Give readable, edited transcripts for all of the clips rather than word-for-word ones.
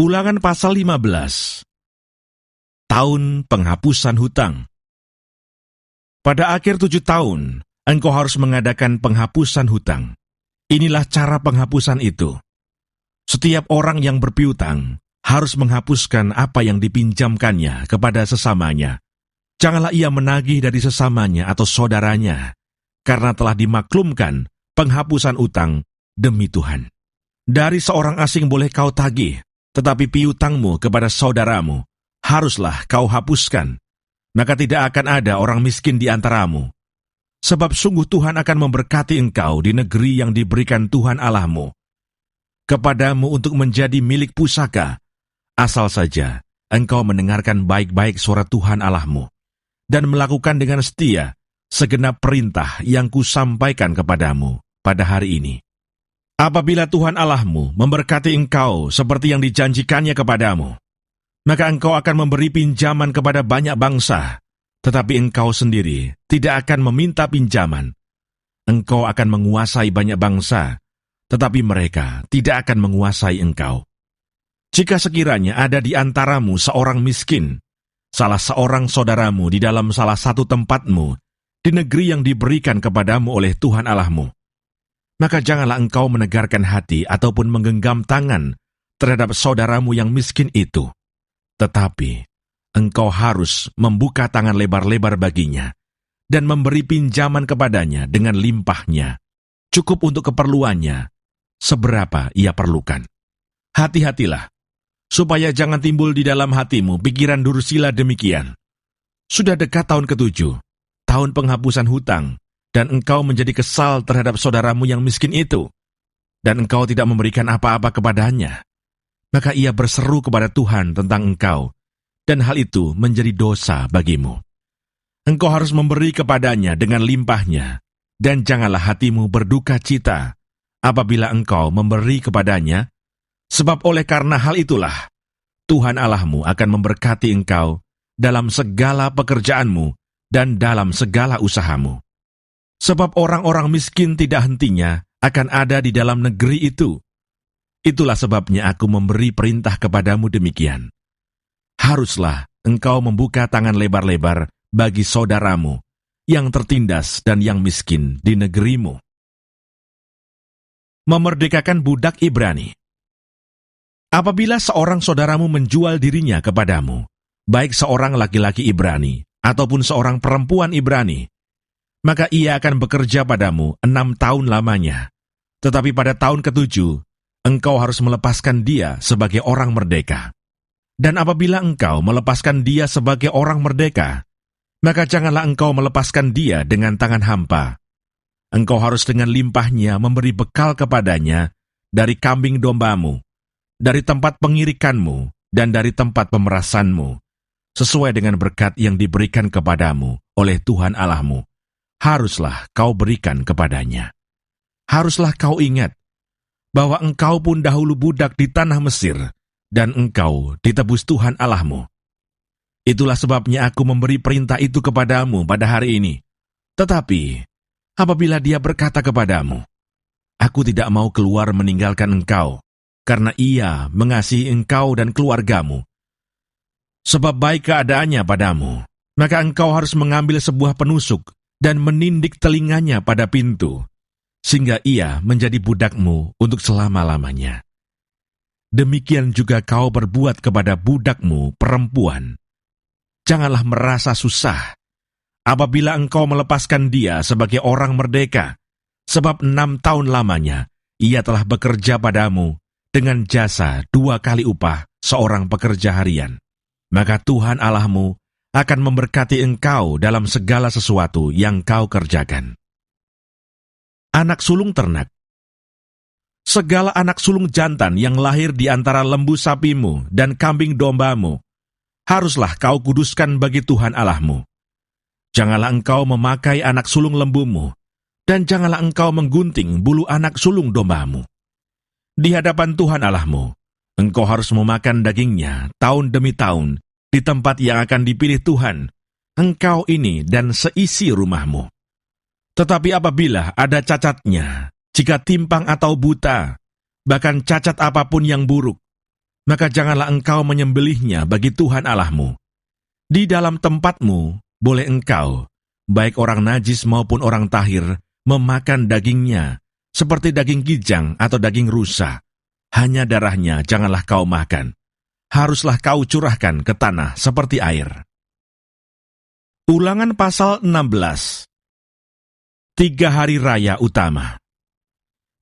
Ulangan pasal 15. Tahun penghapusan hutang. Pada akhir 7 tahun, engkau harus mengadakan penghapusan hutang. Inilah cara penghapusan itu. Setiap orang yang berpiutang harus menghapuskan apa yang dipinjamkannya kepada sesamanya. Janganlah ia menagih dari sesamanya atau saudaranya, karena telah dimaklumkan penghapusan utang demi Tuhan. Dari seorang asing boleh kau tagih, tetapi piutangmu kepada saudaramu haruslah kau hapuskan. Maka tidak akan ada orang miskin di antaramu. Sebab sungguh Tuhan akan memberkati engkau di negeri yang diberikan Tuhan Allahmu kepadamu untuk menjadi milik pusaka, asal saja engkau mendengarkan baik-baik suara Tuhan Allahmu dan melakukan dengan setia segenap perintah yang kusampaikan kepadamu pada hari ini. Apabila Tuhan Allahmu memberkati engkau seperti yang dijanjikannya kepadamu, maka engkau akan memberi pinjaman kepada banyak bangsa, tetapi engkau sendiri tidak akan meminta pinjaman. Engkau akan menguasai banyak bangsa, tetapi mereka tidak akan menguasai engkau. Jika sekiranya ada di antaramu seorang miskin, salah seorang saudaramu di dalam salah satu tempatmu, di negeri yang diberikan kepadamu oleh Tuhan Allahmu, maka janganlah engkau menegarkan hati ataupun menggenggam tangan terhadap saudaramu yang miskin itu. Tetapi engkau harus membuka tangan lebar-lebar baginya dan memberi pinjaman kepadanya dengan limpahnya, cukup untuk keperluannya, seberapa ia perlukan. Hati-hatilah, supaya jangan timbul di dalam hatimu pikiran dursila demikian. Sudah dekat tahun ke-7, tahun penghapusan hutang, dan engkau menjadi kesal terhadap saudaramu yang miskin itu, dan engkau tidak memberikan apa-apa kepadanya. Maka ia berseru kepada Tuhan tentang engkau, dan hal itu menjadi dosa bagimu. Engkau harus memberi kepadanya dengan limpahnya, dan janganlah hatimu berduka cita apabila engkau memberi kepadanya, sebab oleh karena hal itulah, Tuhan Allahmu akan memberkati engkau dalam segala pekerjaanmu dan dalam segala usahamu. Sebab orang-orang miskin tidak hentinya akan ada di dalam negeri itu. Itulah sebabnya aku memberi perintah kepadamu demikian. Haruslah engkau membuka tangan lebar-lebar bagi saudaramu yang tertindas dan yang miskin di negerimu. Memerdekakan budak Ibrani. Apabila seorang saudaramu menjual dirinya kepadamu, baik seorang laki-laki Ibrani ataupun seorang perempuan Ibrani, maka ia akan bekerja padamu 6 tahun lamanya. Tetapi pada tahun ke-7, engkau harus melepaskan dia sebagai orang merdeka. Dan apabila engkau melepaskan dia sebagai orang merdeka, maka janganlah engkau melepaskan dia dengan tangan hampa. Engkau harus dengan limpahnya memberi bekal kepadanya dari kambing dombamu, dari tempat pengirikanmu, dan dari tempat pemerasanmu, sesuai dengan berkat yang diberikan kepadamu oleh Tuhan Allahmu. Haruslah kau berikan kepadanya. Haruslah kau ingat bahwa engkau pun dahulu budak di tanah Mesir, dan engkau ditebus Tuhan Allahmu. Itulah sebabnya aku memberi perintah itu kepadamu pada hari ini. Tetapi, apabila dia berkata kepadamu, aku tidak mau keluar meninggalkan engkau, karena ia mengasihi engkau dan keluargamu, sebab baik keadaannya padamu, maka engkau harus mengambil sebuah penusuk dan menindik telinganya pada pintu, sehingga ia menjadi budakmu untuk selama-lamanya. Demikian juga kau berbuat kepada budakmu perempuan. Janganlah merasa susah apabila engkau melepaskan dia sebagai orang merdeka, sebab 6 tahun lamanya ia telah bekerja padamu dengan jasa 2 kali upah seorang pekerja harian. Maka Tuhan Allahmu akan memberkati engkau dalam segala sesuatu yang kau kerjakan. Anak sulung ternak. Segala anak sulung jantan yang lahir di antara lembu sapimu dan kambing dombamu, haruslah kau kuduskan bagi Tuhan Allahmu. Janganlah engkau memakai anak sulung lembumu, dan janganlah engkau menggunting bulu anak sulung dombamu. Di hadapan Tuhan Allahmu, engkau harus memakan dagingnya tahun demi tahun, di tempat yang akan dipilih Tuhan, engkau ini dan seisi rumahmu. Tetapi apabila ada cacatnya, jika timpang atau buta, bahkan cacat apapun yang buruk, maka janganlah engkau menyembelihnya bagi Tuhan Allahmu. Di dalam tempatmu boleh engkau, baik orang najis maupun orang tahir, memakan dagingnya, seperti daging kijang atau daging rusa. Hanya darahnya janganlah kau makan. Haruslah kau curahkan ke tanah seperti air. Ulangan pasal 16. 3 hari raya utama.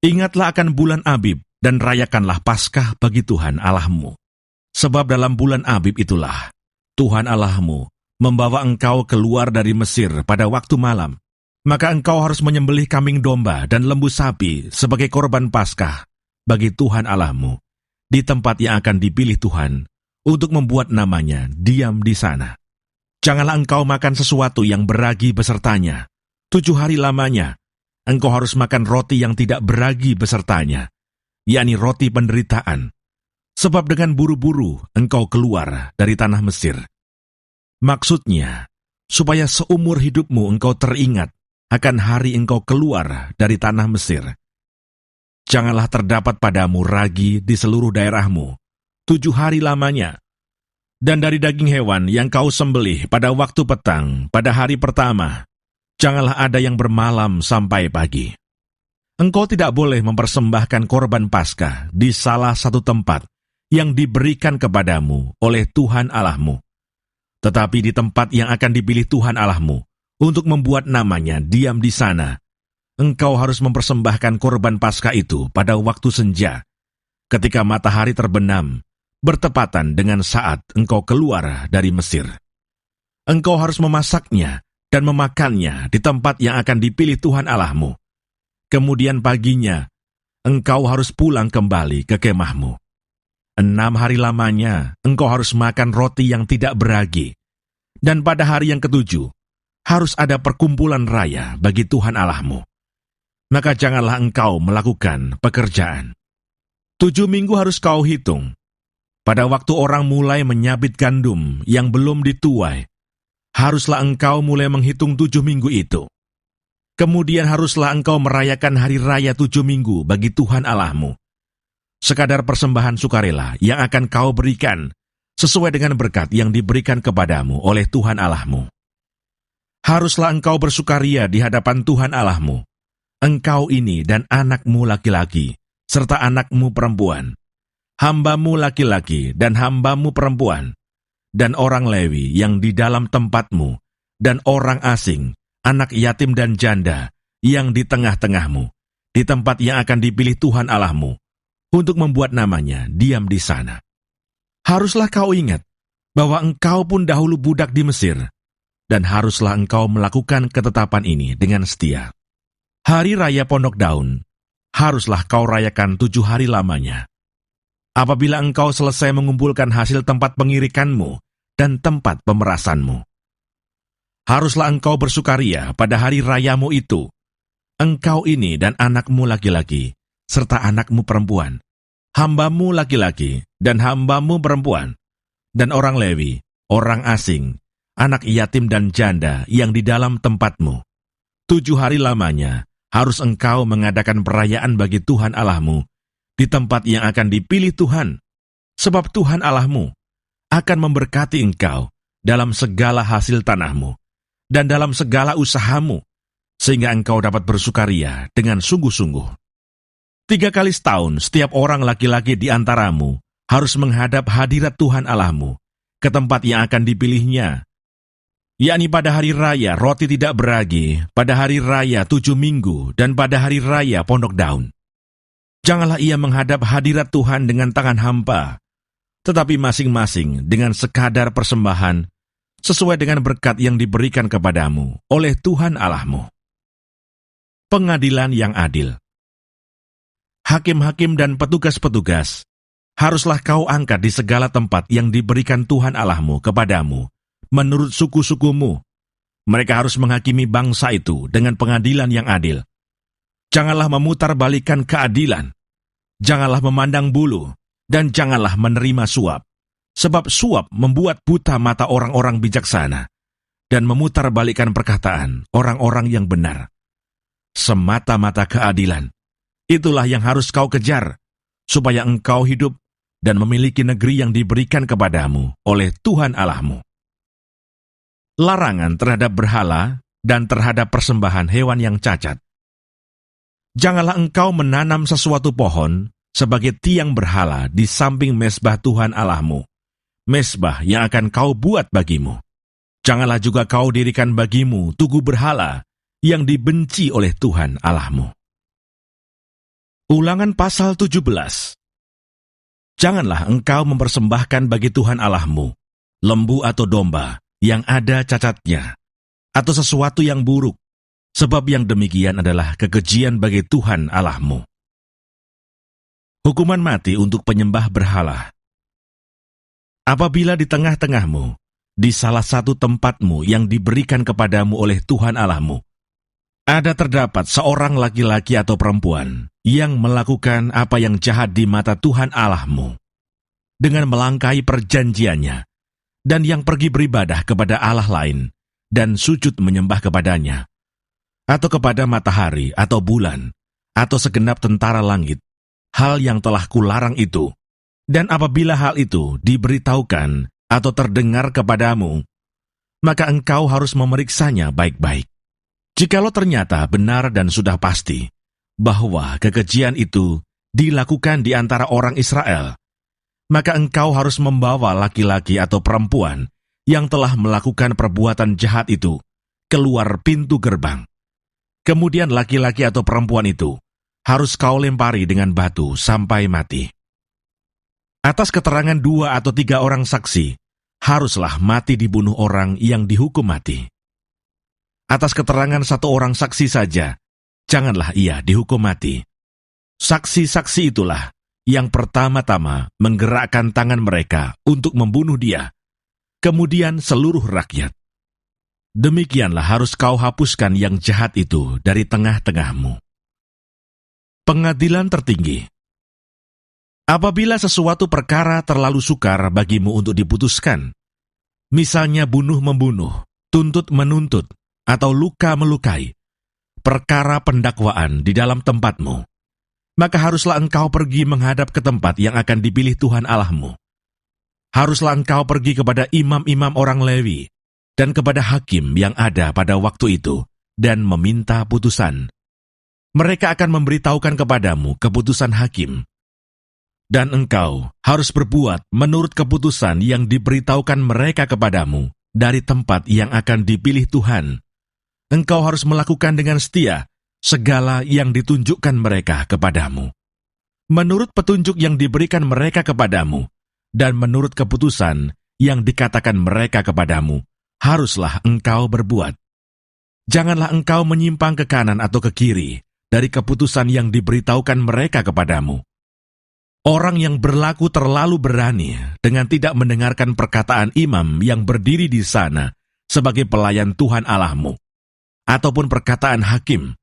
Ingatlah akan bulan Abib dan rayakanlah Paskah bagi Tuhan Allahmu. Sebab dalam bulan Abib itulah Tuhan Allahmu membawa engkau keluar dari Mesir pada waktu malam. Maka engkau harus menyembelih kambing domba dan lembu sapi sebagai korban Paskah bagi Tuhan Allahmu di tempat yang akan dipilih Tuhan untuk membuat namanya diam di sana. Janganlah engkau makan sesuatu yang beragi besertanya. 7 hari lamanya, engkau harus makan roti yang tidak beragi besertanya, yakni roti penderitaan, sebab dengan buru-buru engkau keluar dari tanah Mesir. Maksudnya, supaya seumur hidupmu engkau teringat akan hari engkau keluar dari tanah Mesir. Janganlah terdapat padamu ragi di seluruh daerahmu 7 hari lamanya, dan dari daging hewan yang kau sembelih pada waktu petang pada hari pertama, janganlah ada yang bermalam sampai pagi. Engkau tidak boleh mempersembahkan korban Paskah di salah satu tempat yang diberikan kepadamu oleh Tuhan Allahmu, tetapi di tempat yang akan dipilih Tuhan Allahmu untuk membuat namanya diam di sana. Engkau harus mempersembahkan korban Paskah itu pada waktu senja, ketika matahari terbenam, bertepatan dengan saat engkau keluar dari Mesir. Engkau harus memasaknya dan memakannya di tempat yang akan dipilih Tuhan Allahmu. Kemudian paginya, engkau harus pulang kembali ke kemahmu. 6 hari lamanya, engkau harus makan roti yang tidak beragi. Dan pada hari yang ke-7, harus ada perkumpulan raya bagi Tuhan Allahmu. Maka janganlah engkau melakukan pekerjaan. 7 minggu harus kau hitung. Pada waktu orang mulai menyabit gandum yang belum dituai, haruslah engkau mulai menghitung 7 minggu itu. Kemudian haruslah engkau merayakan hari raya 7 minggu bagi Tuhan Allahmu. Sekadar persembahan sukarela yang akan kau berikan, sesuai dengan berkat yang diberikan kepadamu oleh Tuhan Allahmu. Haruslah engkau bersukaria di hadapan Tuhan Allahmu, engkau ini dan anakmu laki-laki, serta anakmu perempuan, hambamu laki-laki dan hambamu perempuan, dan orang Lewi yang di dalam tempatmu, dan orang asing, anak yatim dan janda, yang di tengah-tengahmu, di tempat yang akan dipilih Tuhan Allahmu, untuk membuat namanya diam di sana. Haruslah kau ingat, bahwa engkau pun dahulu budak di Mesir, dan haruslah engkau melakukan ketetapan ini dengan setia. Hari Raya Pondok Daun, haruslah kau rayakan 7 hari lamanya. Apabila engkau selesai mengumpulkan hasil tempat pengirikanmu dan tempat pemerasanmu, haruslah engkau bersukaria pada hari rayamu itu, engkau ini dan anakmu laki-laki, serta anakmu perempuan, hambamu laki-laki dan hambamu perempuan, dan orang Lewi, orang asing, anak yatim dan janda yang di dalam tempatmu. 7 hari lamanya harus engkau mengadakan perayaan bagi Tuhan Allahmu di tempat yang akan dipilih Tuhan, sebab Tuhan Allahmu akan memberkati engkau dalam segala hasil tanahmu dan dalam segala usahamu, sehingga engkau dapat bersukaria dengan sungguh-sungguh. 3 kali setahun setiap orang laki-laki di antaramu harus menghadap hadirat Tuhan Allahmu ke tempat yang akan dipilihnya, yakni pada hari raya roti tidak beragi, pada hari raya 7 minggu, dan pada hari raya Pondok Daun. Janganlah ia menghadap hadirat Tuhan dengan tangan hampa, tetapi masing-masing dengan sekadar persembahan, sesuai dengan berkat yang diberikan kepadamu oleh Tuhan Allahmu. Pengadilan yang adil. Hakim-hakim dan petugas-petugas haruslah kau angkat di segala tempat yang diberikan Tuhan Allahmu kepadamu, menurut suku-sukumu. Mereka harus menghakimi bangsa itu dengan pengadilan yang adil. Janganlah memutarbalikkan keadilan, janganlah memandang bulu, dan janganlah menerima suap, sebab suap membuat buta mata orang-orang bijaksana, dan memutarbalikkan perkataan orang-orang yang benar. Semata-mata keadilan, itulah yang harus kau kejar, supaya engkau hidup dan memiliki negeri yang diberikan kepadamu oleh Tuhan Allahmu. Larangan terhadap berhala dan terhadap persembahan hewan yang cacat. Janganlah engkau menanam sesuatu pohon sebagai tiang berhala di samping mezbah Tuhan Allahmu, mezbah yang akan kau buat bagimu. Janganlah juga kau dirikan bagimu tugu berhala yang dibenci oleh Tuhan Allahmu. Ulangan pasal 17. Janganlah engkau mempersembahkan bagi Tuhan Allahmu lembu atau domba yang ada cacatnya, atau sesuatu yang buruk, sebab yang demikian adalah kekejian bagi Tuhan Allahmu. Hukuman mati untuk penyembah berhala. Apabila di tengah-tengahmu, di salah satu tempatmu yang diberikan kepadamu oleh Tuhan Allahmu, ada terdapat seorang laki-laki atau perempuan yang melakukan apa yang jahat di mata Tuhan Allahmu, dengan melangkahi perjanjiannya, dan yang pergi beribadah kepada Allah lain, dan sujud menyembah kepadanya, atau kepada matahari atau bulan, atau segenap tentara langit, hal yang telah kularang itu, dan apabila hal itu diberitahukan atau terdengar kepadamu, maka engkau harus memeriksanya baik-baik. Jikalau ternyata benar dan sudah pasti bahwa kekejian itu dilakukan di antara orang Israel, maka engkau harus membawa laki-laki atau perempuan yang telah melakukan perbuatan jahat itu keluar pintu gerbang. Kemudian laki-laki atau perempuan itu harus kau lempari dengan batu sampai mati. Atas keterangan 2 atau 3 orang saksi, haruslah mati dibunuh orang yang dihukum mati. Atas keterangan 1 orang saksi saja, janganlah ia dihukum mati. Saksi-saksi itulah yang pertama-tama menggerakkan tangan mereka untuk membunuh dia, kemudian seluruh rakyat. Demikianlah harus kau hapuskan yang jahat itu dari tengah-tengahmu. Pengadilan tertinggi. Apabila sesuatu perkara terlalu sukar bagimu untuk diputuskan, misalnya bunuh-membunuh, tuntut-menuntut, atau luka-melukai, perkara pendakwaan di dalam tempatmu, maka haruslah engkau pergi menghadap ke tempat yang akan dipilih Tuhan Allahmu. Haruslah engkau pergi kepada imam-imam orang Lewi dan kepada hakim yang ada pada waktu itu dan meminta putusan. Mereka akan memberitahukan kepadamu keputusan hakim. Dan engkau harus berbuat menurut keputusan yang diberitahukan mereka kepadamu dari tempat yang akan dipilih Tuhan. Engkau harus melakukan dengan setia segala yang ditunjukkan mereka kepadamu. Menurut petunjuk yang diberikan mereka kepadamu, dan menurut keputusan yang dikatakan mereka kepadamu, haruslah engkau berbuat. Janganlah engkau menyimpang ke kanan atau ke kiri dari keputusan yang diberitahukan mereka kepadamu. Orang yang berlaku terlalu berani dengan tidak mendengarkan perkataan imam yang berdiri di sana sebagai pelayan Tuhan Allahmu, ataupun perkataan hakim,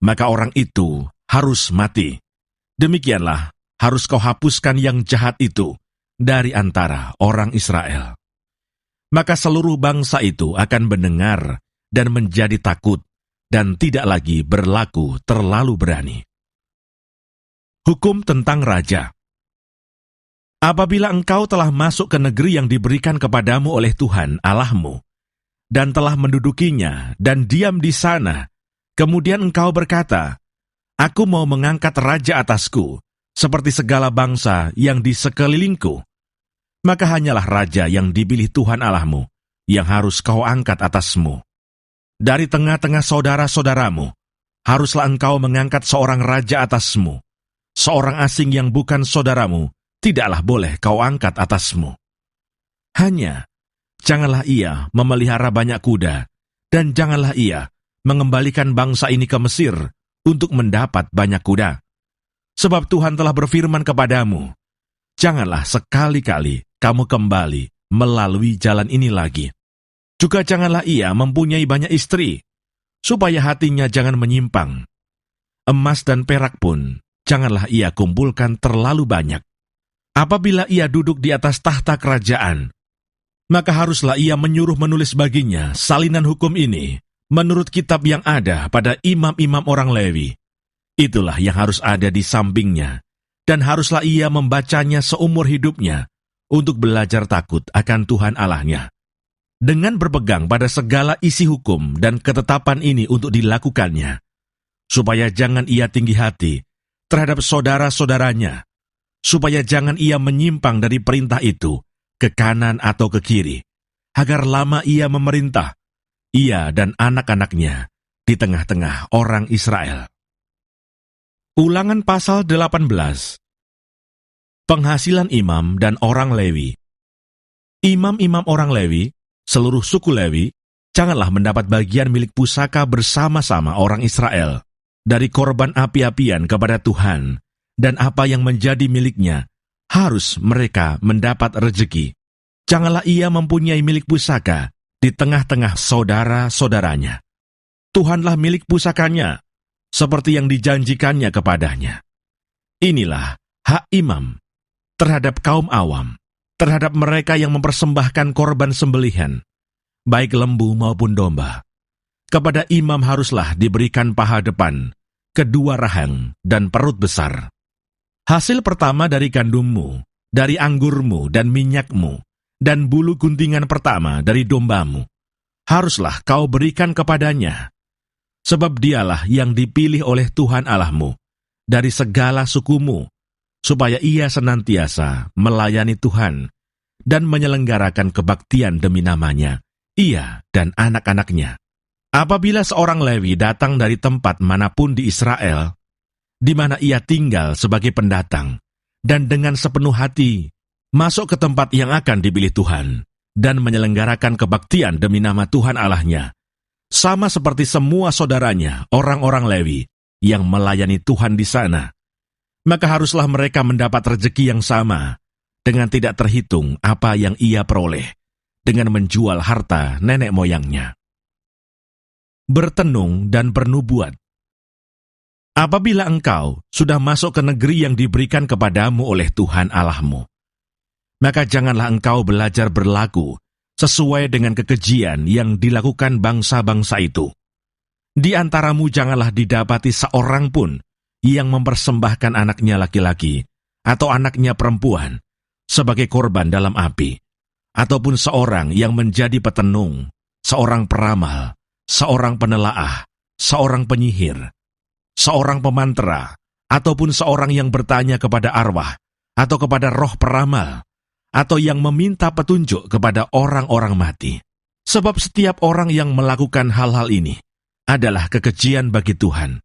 maka orang itu harus mati. Demikianlah harus kau hapuskan yang jahat itu dari antara orang Israel. Maka seluruh bangsa itu akan mendengar dan menjadi takut, dan tidak lagi berlaku terlalu berani. Hukum tentang raja. Apabila engkau telah masuk ke negeri yang diberikan kepadamu oleh Tuhan Allahmu, dan telah mendudukinya dan diam di sana, kemudian engkau berkata, "Aku mau mengangkat raja atasku, seperti segala bangsa yang di sekelilingku," maka hanyalah raja yang dipilih Tuhan Allahmu yang harus kau angkat atasmu. Dari tengah-tengah saudara-saudaramu, haruslah engkau mengangkat seorang raja atasmu. Seorang asing yang bukan saudaramu tidaklah boleh kau angkat atasmu. Hanya janganlah ia memelihara banyak kuda, dan janganlah ia mengembalikan bangsa ini ke Mesir untuk mendapat banyak kuda. Sebab Tuhan telah berfirman kepadamu, janganlah sekali-kali kamu kembali melalui jalan ini lagi. Juga janganlah ia mempunyai banyak istri, supaya hatinya jangan menyimpang. Emas dan perak pun janganlah ia kumpulkan terlalu banyak. Apabila ia duduk di atas tahta kerajaan, maka haruslah ia menyuruh menulis baginya salinan hukum ini menurut kitab yang ada pada imam-imam orang Lewi. Itulah yang harus ada di sampingnya dan haruslah ia membacanya seumur hidupnya untuk belajar takut akan Tuhan Allahnya. Dengan berpegang pada segala isi hukum dan ketetapan ini untuk dilakukannya, supaya jangan ia tinggi hati terhadap saudara-saudaranya, supaya jangan ia menyimpang dari perintah itu ke kanan atau ke kiri, agar lama ia memerintah, ia dan anak-anaknya di tengah-tengah orang Israel. Ulangan pasal 18. Penghasilan imam dan orang Lewi. Imam-imam orang Lewi, seluruh suku Lewi, janganlah mendapat bagian milik pusaka bersama-sama orang Israel dari korban api-apian kepada Tuhan, dan apa yang menjadi miliknya harus mereka mendapat rejeki. Janganlah ia mempunyai milik pusaka di tengah-tengah saudara-saudaranya. Tuhanlah milik pusakanya, seperti yang dijanjikannya kepadanya. Inilah hak imam terhadap kaum awam, terhadap mereka yang mempersembahkan korban sembelihan, baik lembu maupun domba. Kepada imam haruslah diberikan paha depan, kedua rahang, dan perut besar. Hasil pertama dari gandummu, dari anggurmu dan minyakmu, dan bulu guntingan pertama dari dombamu, haruslah kau berikan kepadanya. Sebab dialah yang dipilih oleh Tuhan Allahmu dari segala sukumu, supaya ia senantiasa melayani Tuhan dan menyelenggarakan kebaktian demi namanya, ia dan anak-anaknya. Apabila seorang Lewi datang dari tempat manapun di Israel, di mana ia tinggal sebagai pendatang, dan dengan sepenuh hati masuk ke tempat yang akan dipilih Tuhan, dan menyelenggarakan kebaktian demi nama Tuhan Allahnya, sama seperti semua saudaranya, orang-orang Lewi, yang melayani Tuhan di sana, maka haruslah mereka mendapat rejeki yang sama, dengan tidak terhitung apa yang ia peroleh, dengan menjual harta nenek moyangnya. Bertenung dan bernubuat. Apabila engkau sudah masuk ke negeri yang diberikan kepadamu oleh Tuhan Allahmu, maka janganlah engkau belajar berlaku sesuai dengan kekejian yang dilakukan bangsa-bangsa itu. Di antaramu janganlah didapati seorang pun yang mempersembahkan anaknya laki-laki atau anaknya perempuan sebagai korban dalam api, ataupun seorang yang menjadi petenung, seorang peramal, seorang penelaah, seorang penyihir, seorang pemantera, ataupun seorang yang bertanya kepada arwah atau kepada roh peramal, atau yang meminta petunjuk kepada orang-orang mati. Sebab setiap orang yang melakukan hal-hal ini adalah kekejian bagi Tuhan.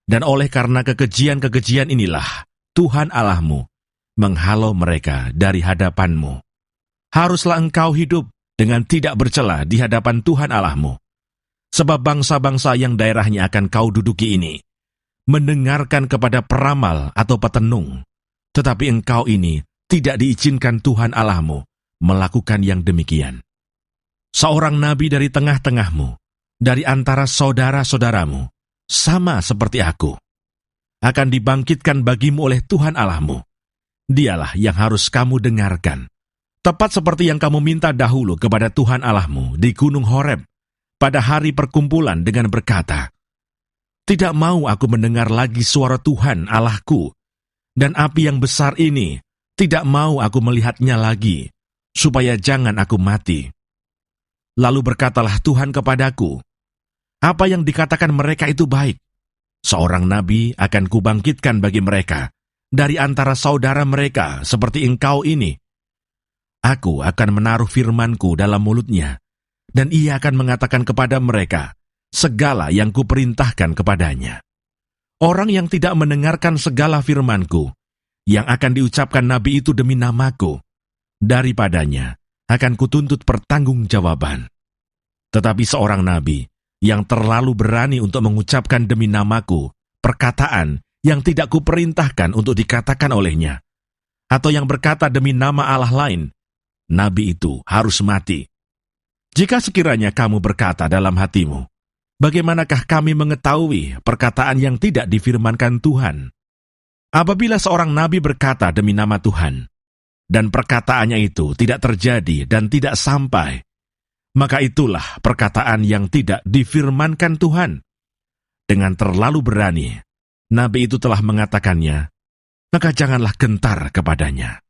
Dan oleh karena kekejian-kekejian inilah, Tuhan Allahmu menghalau mereka dari hadapanmu. Haruslah engkau hidup dengan tidak bercela di hadapan Tuhan Allahmu. Sebab bangsa-bangsa yang daerahnya akan kau duduki ini mendengarkan kepada peramal atau petenung, tetapi engkau ini tidak diizinkan Tuhan Allahmu melakukan yang demikian. Seorang nabi dari tengah-tengahmu, dari antara saudara-saudaramu, sama seperti aku, akan dibangkitkan bagimu oleh Tuhan Allahmu. Dialah yang harus kamu dengarkan, tepat seperti yang kamu minta dahulu kepada Tuhan Allahmu di Gunung Horeb pada hari perkumpulan dengan berkata, "Tidak mau aku mendengar lagi suara Tuhan Allahku, dan api yang besar ini tidak mau aku melihatnya lagi, supaya jangan aku mati." Lalu berkatalah Tuhan kepadaku, "Apa yang dikatakan mereka itu baik. Seorang nabi akan kubangkitkan bagi mereka, dari antara saudara mereka seperti engkau ini. Aku akan menaruh firmanku dalam mulutnya, dan ia akan mengatakan kepada mereka segala yang kuperintahkan kepadanya. Orang yang tidak mendengarkan segala firmanku, yang akan diucapkan nabi itu demi namaku, daripadanya akan kutuntut pertanggungjawaban. Tetapi seorang nabi yang terlalu berani untuk mengucapkan demi namaku perkataan yang tidak kuperintahkan untuk dikatakan olehnya, atau yang berkata demi nama Allah lain, nabi itu harus mati. Jika sekiranya kamu berkata dalam hatimu, bagaimanakah kami mengetahui perkataan yang tidak difirmankan Tuhan? Apabila seorang nabi berkata demi nama Tuhan, dan perkataannya itu tidak terjadi dan tidak sampai, maka itulah perkataan yang tidak difirmankan Tuhan. Dengan terlalu berani, nabi itu telah mengatakannya, maka janganlah gentar kepadanya.